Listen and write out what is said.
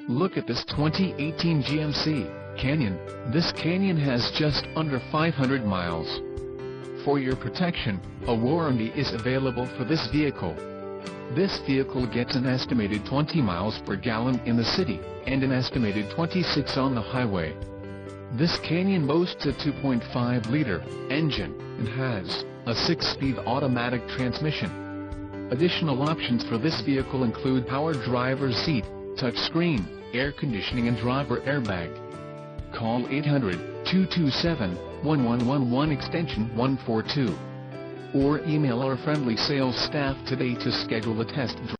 Look at this 2018 GMC Canyon. This Canyon has just under 500 miles. For your protection, a warranty is available for this vehicle. This vehicle gets an estimated 20 miles per gallon in the city, and an estimated 26 on the highway. This Canyon boasts a 2.5-liter engine, and has a 6-speed automatic transmission. Additional options for this vehicle include power driver's seat, touchscreen, air conditioning and driver airbag. Call 800-227-1111 extension 142. Or email our friendly sales staff today to schedule a test drive.